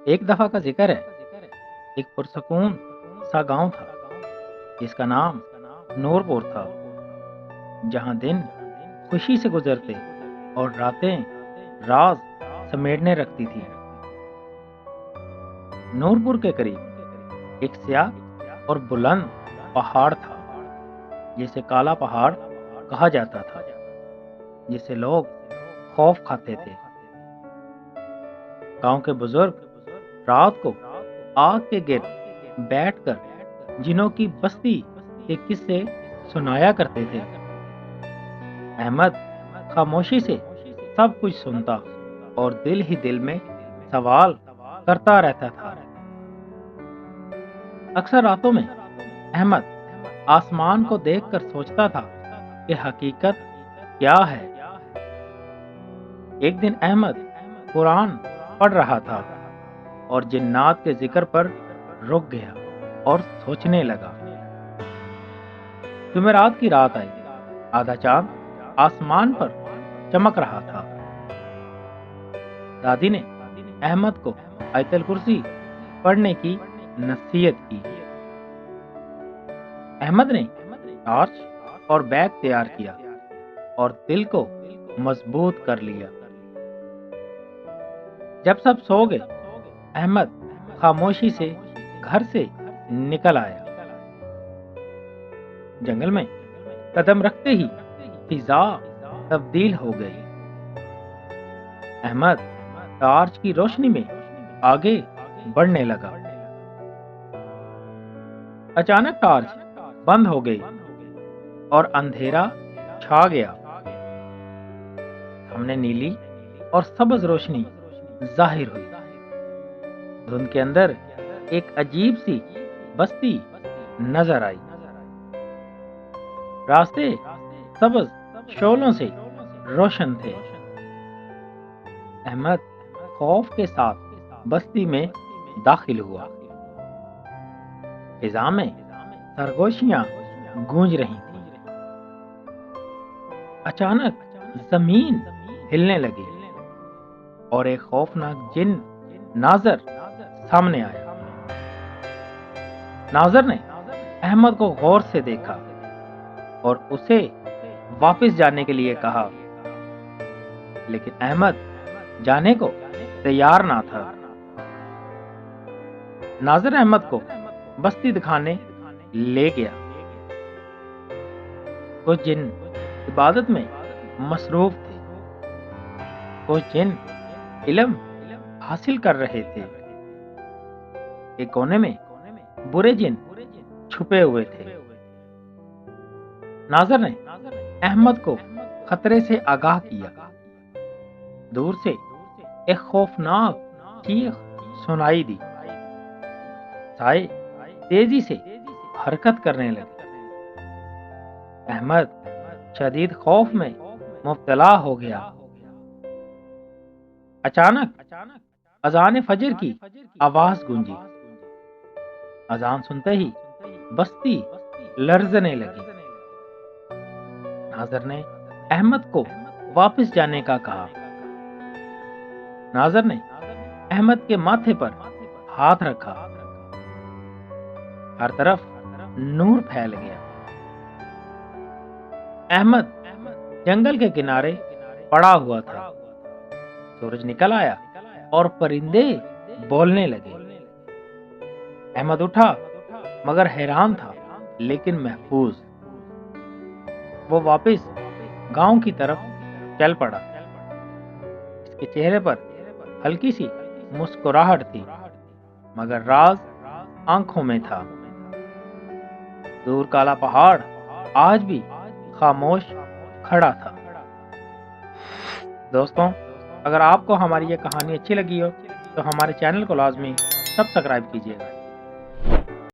ایک دفعہ کا ذکر ہے، ایک پرسکون سا گاؤں تھا جس کا نام نور پور تھا، جہاں دن خوشی سے گزرتے اور راتیں راز سمیٹنے رکھتی تھی۔ نور پور کے قریب ایک سیاہ اور بلند پہاڑ تھا جسے کالا پہاڑ کہا جاتا تھا، جسے لوگ خوف کھاتے تھے۔ گاؤں کے بزرگ رات کو آگ کے گرد بیٹھ کر جنوں کی بستی کے قصے سنایا کرتے تھے۔ احمد خاموشی سے سب کچھ سنتا اور دل ہی دل میں سوال کرتا رہتا تھا۔ اکثر راتوں میں احمد آسمان کو دیکھ کر سوچتا تھا کہ حقیقت کیا ہے۔ ایک دن احمد قرآن پڑھ رہا تھا اور جنات کے ذکر پر رک گیا اور سوچنے لگا۔ جمعرات کی رات آئی، آدھا چاند آسمان پر چمک رہا تھا۔ دادی نے احمد کو آیت الکرسی پڑھنے کی نصیحت کی۔ احمد نے ٹارچ اور بیگ تیار کیا اور دل کو مضبوط کر لیا۔ جب سب سو گئے، احمد خاموشی سے گھر سے نکل آیا۔ جنگل میں قدم رکھتے ہی فضا تبدیل ہو گئی۔ احمد ٹارچ کی روشنی میں آگے بڑھنے لگا۔ اچانک ٹارچ بند ہو گئی اور اندھیرا چھا گیا۔ سامنے نیلی اور سبز روشنی ظاہر ہوئی۔ دھند کے اندر ایک عجیب سی بستی نظر آئی۔ راستے سبز شعلوں سے روشن تھے۔ احمد خوف کے ساتھ بستی میں داخل ہوا۔ فضا میں سرگوشیاں گونج رہی تھیں۔ اچانک زمین ہلنے لگی اور ایک خوفناک جن ناظر سامنے آیا۔ ناظر نے احمد کو غور سے دیکھا اور اسے واپس جانے کے لیے کہا، لیکن احمد جانے کو تیار نہ تھا۔ ناظر احمد کو بستی دکھانے لے گیا۔ کچھ جن عبادت میں مصروف تھے، کچھ جن علم حاصل کر رہے تھے۔ ایک کونے میں برے جن چھپے ہوئے تھے۔ ناظر نے احمد کو خطرے سے آگاہ کیا۔ دور سے ایک خوفناک چیخ سنائی دی۔ سائے تیزی سے حرکت کرنے لگے۔ احمد شدید خوف میں مبتلا ہو گیا۔ اچانک اذان فجر کی آواز گونجی۔ اذان سنتے ہی بستی لرزنے لگی۔ ناظر نے احمد کو واپس جانے کا کہا۔ ناظر نے احمد کے ماتھے پر ہاتھ رکھا۔ ہر طرف نور پھیل گیا۔ احمد جنگل کے کنارے پڑا ہوا تھا۔ سورج نکل آیا اور پرندے بولنے لگے۔ احمد اٹھا مگر حیران تھا لیکن محفوظ۔ وہ واپس گاؤں کی طرف چل پڑا۔ اس کے چہرے پر ہلکی سی مسکراہٹ تھی مگر راز آنکھوں میں تھا۔ دور کالا پہاڑ آج بھی خاموش کھڑا تھا۔ دوستوں، اگر آپ کو ہماری یہ کہانی اچھی لگی ہو تو ہمارے چینل کو لازمی سبسکرائب کیجیے گا۔